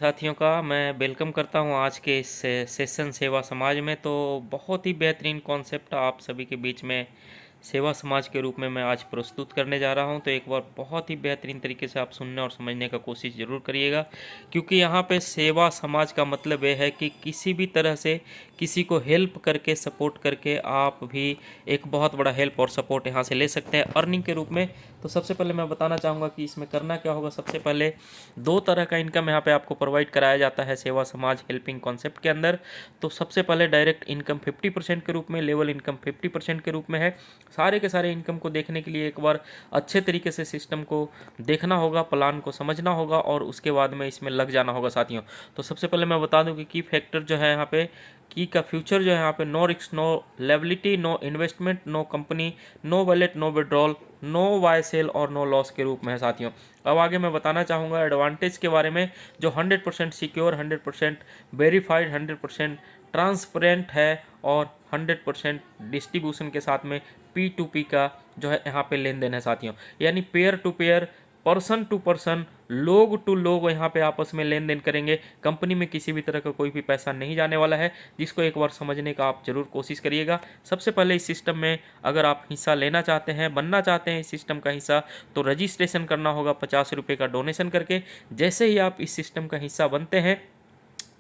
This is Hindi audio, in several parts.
साथियों का मैं वेलकम करता हूं आज के इस सेशन सेवा समाज में। तो बहुत ही बेहतरीन कॉन्सेप्ट आप सभी के बीच में सेवा समाज के रूप में मैं आज प्रस्तुत करने जा रहा हूं। तो एक बार बहुत ही बेहतरीन तरीके से आप सुनने और समझने का कोशिश ज़रूर करिएगा, क्योंकि यहाँ पे सेवा समाज का मतलब ये है कि किसी भी तरह से किसी को हेल्प करके सपोर्ट करके आप भी एक बहुत बड़ा हेल्प और सपोर्ट यहाँ से ले सकते हैं अर्निंग के रूप में। तो सबसे पहले मैं बताना चाहूँगा कि इसमें करना क्या होगा। सबसे पहले दो तरह का इनकम यहाँ पे आपको प्रोवाइड कराया जाता है सेवा समाज हेल्पिंग कॉन्सेप्ट के अंदर। तो सबसे पहले डायरेक्ट इनकम 50% के रूप में, लेवल इनकम 50% के रूप में है। सारे के सारे इनकम को देखने के लिए एक बार अच्छे तरीके से सिस्टम को देखना होगा, प्लान को समझना होगा और उसके बाद में इसमें लग जाना होगा साथियों। तो सबसे पहले मैं बता दूं कि की फैक्टर जो है यहाँ पे की का फ्यूचर जो है यहाँ पे no risk, no liability, no investment, no company, no wallet, no withdrawal, no buy sell और नो लॉस के रूप में है साथियों। अब आगे मैं बताना चाहूँगा एडवांटेज के बारे में, जो 100% सिक्योर, 100% वेरीफाइड, 100% ट्रांसपेरेंट है और 100% डिस्ट्रीब्यूशन के साथ में P2P का जो है यहाँ पे लेन देन है साथियों। यानी pair to pair, person to person, लोग टू लोग यहाँ पे आपस में लेन देन करेंगे। कंपनी में किसी भी तरह का कोई भी पैसा नहीं जाने वाला है, जिसको एक बार समझने का आप जरूर कोशिश करिएगा। सबसे पहले इस सिस्टम में अगर आप हिस्सा लेना चाहते हैं, बनना चाहते हैं इस सिस्टम का हिस्सा, तो रजिस्ट्रेशन करना होगा 50 रुपये का डोनेशन करके। जैसे ही आप इस सिस्टम का हिस्सा बनते हैं,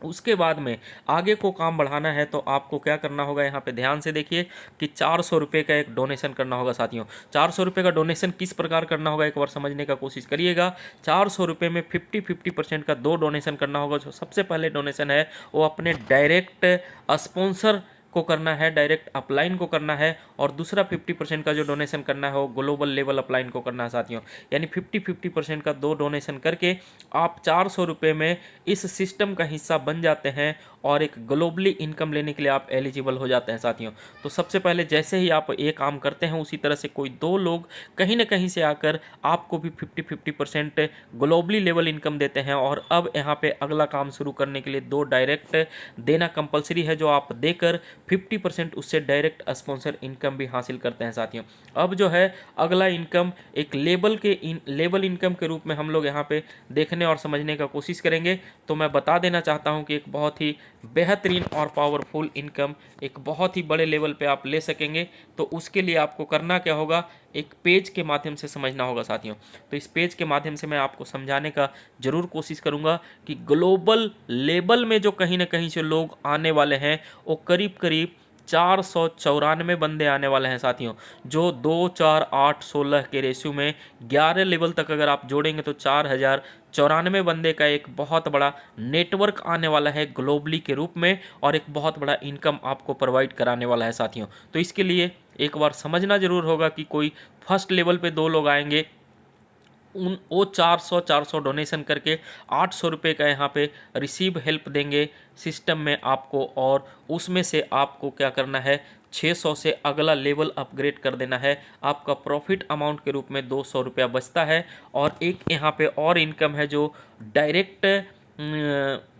उसके बाद में आगे को काम बढ़ाना है तो आपको क्या करना होगा, यहाँ पे ध्यान से देखिए कि 400 रुपये का एक डोनेशन करना होगा साथियों। 400 रुपये का डोनेशन किस प्रकार करना होगा एक बार समझने का कोशिश करिएगा। 400 रुपये में 50% का दो डोनेशन करना होगा। जो सबसे पहले डोनेशन है वो अपने डायरेक्ट स्पॉन्सर को करना है, डायरेक्ट अपलाइन को करना है, और दूसरा 50% का जो डोनेशन करना है वो ग्लोबल लेवल अपलाइन को करना है साथियों। यानी 50% का दो डोनेशन करके आप 400 रुपये में इस सिस्टम का हिस्सा बन जाते हैं और एक ग्लोबली इनकम लेने के लिए आप एलिजिबल हो जाते हैं साथियों। तो सबसे पहले जैसे ही आप ये काम करते हैं, उसी तरह से कोई दो लोग कहीं ना कहीं से आकर आपको भी 50% ग्लोबली लेवल इनकम देते हैं। और अब यहाँ पे अगला काम शुरू करने के लिए दो डायरेक्ट देना कंपलसरी है, जो आप देकर 50% उससे डायरेक्ट स्पॉन्सर इनकम भी हासिल करते हैं साथियों। अब जो है अगला इनकम एक लेबल इनकम के रूप में हम लोग यहाँ पे देखने और समझने का कोशिश करेंगे। तो मैं बता देना चाहता हूँ कि एक बहुत ही बेहतरीन और पावरफुल इनकम एक बहुत ही बड़े लेवल पे आप ले सकेंगे। तो उसके लिए आपको करना क्या होगा, एक पेज के माध्यम से समझना होगा साथियों। तो इस पेज के माध्यम से मैं आपको समझाने का जरूर कोशिश करूंगा कि ग्लोबल लेवल में जो कहीं ना कहीं से लोग आने वाले हैं वो करीब करीब 494 बंदे आने वाले हैं साथियों। जो 2, 4, 8, 16 के रेशियो में 11 लेवल तक अगर आप जोड़ेंगे तो 4094 बंदे का एक बहुत बड़ा नेटवर्क आने वाला है ग्लोबली के रूप में, और एक बहुत बड़ा इनकम आपको प्रोवाइड कराने वाला है साथियों। तो इसके लिए एक बार समझना जरूर होगा कि कोई फर्स्ट लेवल पे दो लोग आएंगे, उन वो 400 डोनेशन करके 800 रुपये का यहाँ पे रिसीव हेल्प देंगे सिस्टम में आपको, और उसमें से आपको क्या करना है, 600 से अगला लेवल अपग्रेड कर देना है। आपका प्रॉफिट अमाउंट के रूप में 200 रुपया बचता है। और एक यहाँ पे और इनकम है जो डायरेक्ट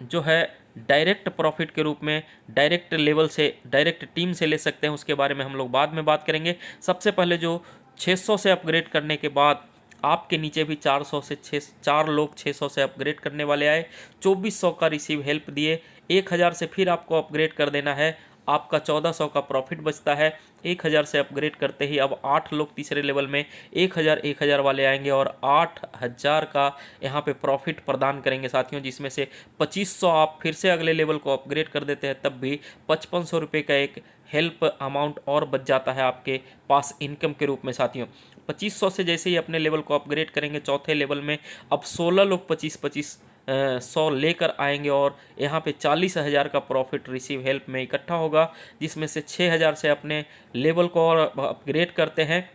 जो है डायरेक्ट प्रॉफिट के रूप में डायरेक्ट लेवल से, डायरेक्ट टीम से ले सकते हैं। उसके बारे में हम लोग बाद में बात करेंगे। सबसे पहले जो 600 से अपग्रेड करने के बाद आपके नीचे भी 400 से 4 लोग 600 से अपग्रेड करने वाले आए, 2400 का रिसीव हेल्प दिए, 1000 से फिर आपको अपग्रेड कर देना है, आपका 1400 का प्रॉफिट बचता है। 1000 से अपग्रेड करते ही अब 8 लोग तीसरे लेवल में 1000 वाले आएंगे और 8000 का यहाँ पे प्रॉफिट प्रदान करेंगे साथियों, जिसमें से 2500 आप फिर से अगले लेवल को अपग्रेड कर देते हैं, तब भी 5500 रुपये का एक हेल्प अमाउंट और बच जाता है आपके पास इनकम के रूप में साथियों। 2500 से जैसे ही अपने लेवल को अपग्रेड करेंगे चौथे लेवल में, अब 16 लोग 25-25 100 लेकर आएंगे और यहाँ पे 40,000 का प्रॉफिट रिसीव हेल्प में इकट्ठा होगा, जिसमें से 6,000 से अपने लेवल को और अपग्रेड करते हैं,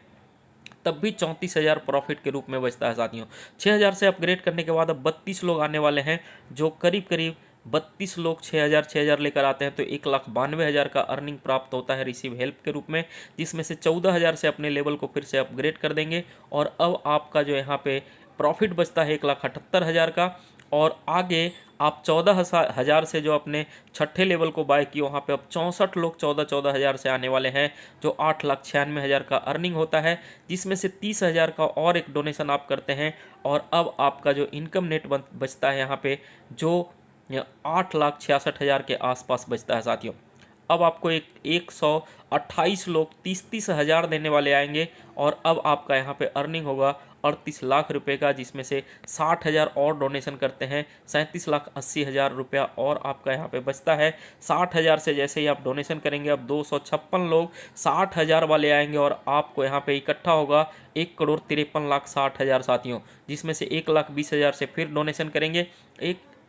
तब भी 34,000 प्रॉफिट के रूप में बचता है साथियों। 6,000 से अपग्रेड करने के बाद अब 32 लोग आने वाले हैं, जो करीब करीब 32 लोग 6,000 लेकर आते हैं, तो 1,92,000 का अर्निंग प्राप्त होता है रिसीव हेल्प के रूप में, जिसमें से 14,000 से अपने लेवल को फिर से अपग्रेड कर देंगे। और अब आपका जो यहाँ पे प्रॉफिट बचता है 1,78,000 का। और आगे आप 14,000 से जो अपने छठे लेवल को बाय किए वहाँ पे अब 64 लोग 14,000 से आने वाले हैं, जो 8,96,000 का अर्निंग होता है, जिसमें से 30,000 का और एक डोनेशन आप करते हैं और अब आपका जो इनकम नेट बचता है यहाँ पे जो 8,66,000 के आसपास बचता है साथियों। अब आपको 128 लोग 30,000 देने वाले आएंगे और अब आपका यहाँ पे अर्निंग होगा 38 लाख रुपए का, जिसमें से 60,000 और डोनेशन करते हैं 37,80,000 रुपया और आपका यहाँ पे बचता है। 60,000 से जैसे ही आप डोनेशन करेंगे अब 256 लोग 60,000 वाले आएंगे और आपको यहाँ पे इकट्ठा होगा 1,53,60,000 साथियों, जिसमें से 1,20,000 से फिर डोनेशन करेंगे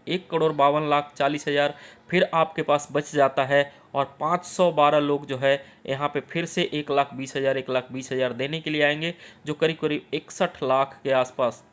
1,52,40,000 फिर आपके पास बच जाता है और 512 लोग जो है यहाँ पे फिर से 1,20,000 देने के लिए आएंगे, जो करीब करीब 61 लाख के आसपास,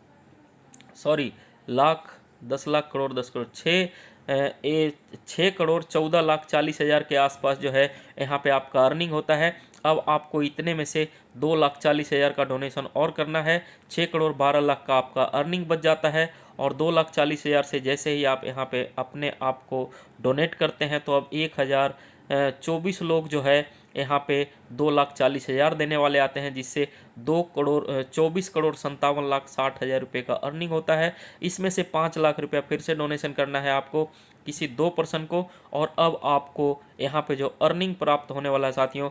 सॉरी लाख 10 लाख करोड़ 10 करोड़ 6,14,40,000 के आसपास जो है यहाँ पे आपका अर्निंग होता है। अब आपको इतने में से 2,40,000 का डोनेशन और करना है, 6,12,00,000 का आपका अर्निंग बच जाता है और 2,40,000 से जैसे ही आप यहाँ पे अपने आप को डोनेट करते हैं तो अब 1,024 लोग जो है यहाँ पे 2,40,000 देने वाले आते हैं, जिससे 24,57,60,000 रुपये का अर्निंग होता है। इसमें से 5 लाख रुपया फिर से डोनेशन करना है आपको किसी 2 पर्सन को और अब आपको यहाँ पे जो अर्निंग प्राप्त होने वाला है साथियों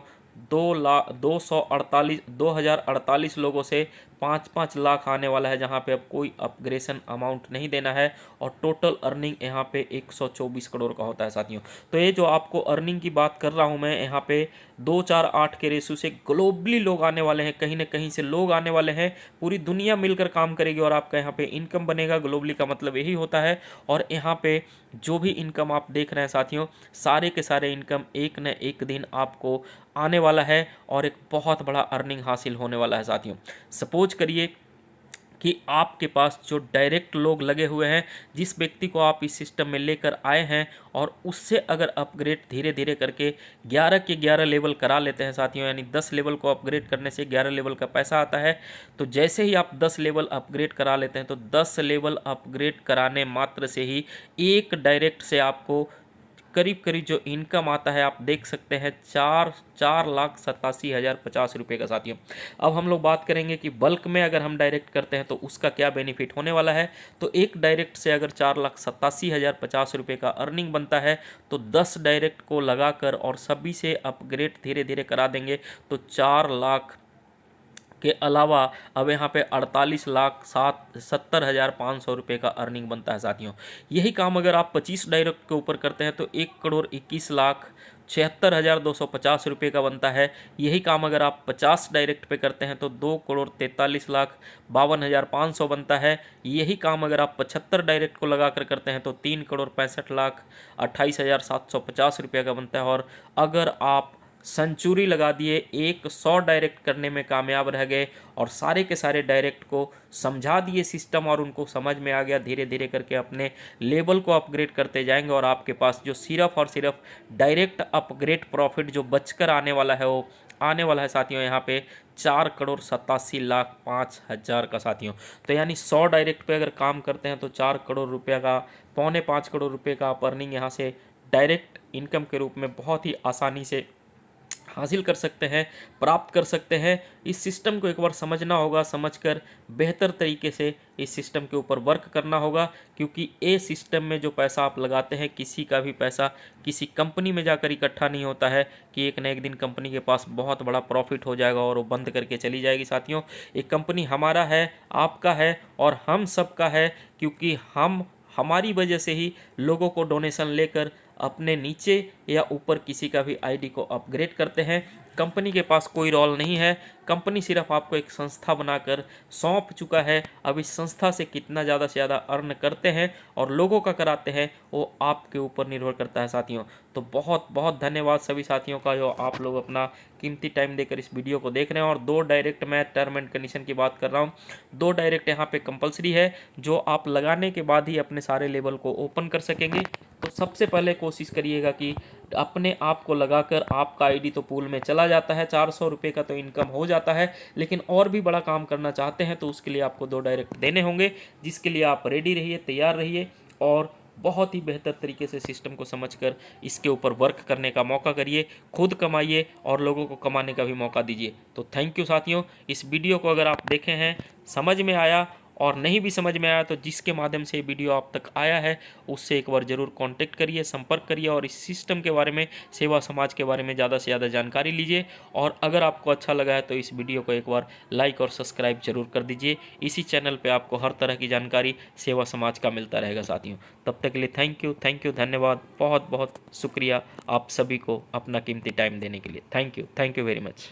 2,48 लोगों से 5-5 लाख आने वाला है, जहाँ पे अब कोई अपग्रेशन अमाउंट नहीं देना है और टोटल अर्निंग यहाँ पे 124 करोड़ का होता है साथियों। तो ये जो आपको अर्निंग की बात कर रहा हूँ मैं यहाँ पे 2-4-8 के रेशो से ग्लोबली लोग आने वाले हैं, कहीं ना कहीं से लोग आने वाले हैं, पूरी दुनिया मिलकर काम करेगी और आपका यहाँ पे इनकम बनेगा। ग्लोबली का मतलब यही होता है और यहाँ पे जो भी इनकम आप देख रहे हैं साथियों सारे के सारे इनकम एक न एक दिन आपको आने वाला है और एक बहुत बड़ा अर्निंग हासिल होने वाला है साथियों। सपोज करिए कि आपके पास जो डायरेक्ट लोग लगे हुए हैं, जिस व्यक्ति को आप इस सिस्टम में लेकर आए हैं और उससे अगर अपग्रेड धीरे धीरे करके 11 के 11 लेवल करा लेते हैं साथियों, यानी 10 लेवल को अपग्रेड करने से 11 लेवल का पैसा आता है, तो जैसे ही आप 10 लेवल अपग्रेड करा लेते हैं तो 10 लेवल अपग्रेड कराने मात्र से ही एक डायरेक्ट से आपको करीब करीब जो इनकम आता है आप देख सकते हैं 4,87,050 रुपये का साथियों। अब हम लोग बात करेंगे कि बल्क में अगर हम डायरेक्ट करते हैं तो उसका क्या बेनिफिट होने वाला है। तो एक डायरेक्ट से अगर 4,87,050 रुपये का अर्निंग बनता है तो 10 डायरेक्ट को लगाकर और सभी से अपग्रेड धीरे धीरे करा देंगे तो 4 लाख के अलावा अब यहाँ पे 48,70,500 रुपये का अर्निंग बनता है साथियों। यही काम अगर आप 25 डायरेक्ट के ऊपर करते हैं तो 1,21,76,250 रुपये का बनता है। यही काम अगर आप 50 डायरेक्ट पे करते हैं तो 2,43,52,500 बनता है। यही काम अगर आप 75 डायरेक्ट को लगाकर करते हैं तो 3,65,28,750 रुपये का बनता है। और अगर आप सेंचुरी लगा दिए 100 डायरेक्ट करने में कामयाब रह गए और सारे के सारे डायरेक्ट को समझा दिए सिस्टम और उनको समझ में आ गया, धीरे धीरे करके अपने लेवल को अपग्रेड करते जाएंगे और आपके पास जो सिर्फ और सिर्फ डायरेक्ट अपग्रेड प्रॉफिट जो बचकर आने वाला है वो आने वाला है साथियों यहाँ पे 4,87,05,000 का साथियों। तो यानी 100 डायरेक्ट पे अगर काम करते हैं तो 4 करोड़ रुपये का 4.25 करोड़ रुपये का आप अर्निंग यहाँ से डायरेक्ट इनकम के रूप में बहुत ही आसानी से हासिल कर सकते हैं, प्राप्त कर सकते हैं। इस सिस्टम को एक बार समझना होगा, समझकर बेहतर तरीके से इस सिस्टम के ऊपर वर्क करना होगा, क्योंकि ये सिस्टम में जो पैसा आप लगाते हैं किसी का भी पैसा किसी कंपनी में जाकर इकट्ठा नहीं होता है कि एक न एक दिन कंपनी के पास बहुत बड़ा प्रॉफिट हो जाएगा और वो बंद करके चली जाएगी साथियों। एक कंपनी हमारा है, आपका है और हम सबका है, क्योंकि हमारी वजह से ही लोगों को डोनेशन लेकर अपने नीचे या ऊपर किसी का भी आईडी को अपग्रेड करते हैं। कंपनी के पास कोई रोल नहीं है, कंपनी सिर्फ आपको एक संस्था बनाकर सौंप चुका है। अब इस संस्था से कितना ज़्यादा से ज़्यादा अर्न करते हैं और लोगों का कराते हैं वो आपके ऊपर निर्भर करता है साथियों। तो बहुत बहुत धन्यवाद सभी साथियों का जो आप लोग अपना कीमती टाइम देकर इस वीडियो को देख रहे हैं। और 2 डायरेक्ट मैं टर्म एंड कंडीशन की बात कर रहा हूँ, 2 डायरेक्ट यहाँ पे कंपलसरी है जो आप लगाने के बाद ही अपने सारे लेवल को ओपन कर सकेंगे। तो सबसे पहले कोशिश करिएगा कि अपने आप को लगाकर आपका आईडी तो पूल में चला जाता है, 400 रुपये का तो इनकम हो जाता है, लेकिन और भी बड़ा काम करना चाहते हैं तो उसके लिए आपको 2 डायरेक्ट देने होंगे, जिसके लिए आप रेडी रहिए, तैयार रहिए। और बहुत ही बेहतर तरीके से सिस्टम को समझकर इसके ऊपर वर्क करने का मौका करिए, खुद कमाइए और लोगों को कमाने का भी मौका दीजिए। तो थैंक यू साथियों, इस वीडियो को अगर आप देखे हैं, समझ में आया और नहीं भी समझ में आया तो जिसके माध्यम से ये वीडियो आप तक आया है उससे एक बार ज़रूर कांटेक्ट करिए, संपर्क करिए और इस सिस्टम के बारे में, सेवा समाज के बारे में ज़्यादा से ज़्यादा जानकारी लीजिए। और अगर आपको अच्छा लगा है तो इस वीडियो को एक बार लाइक और सब्सक्राइब जरूर कर दीजिए। इसी चैनल पर आपको हर तरह की जानकारी सेवा समाज का मिलता रहेगा साथियों। तब तक के लिए थैंक यू, धन्यवाद, बहुत बहुत शुक्रिया आप सभी को अपना कीमती टाइम देने के लिए। Thank you very much.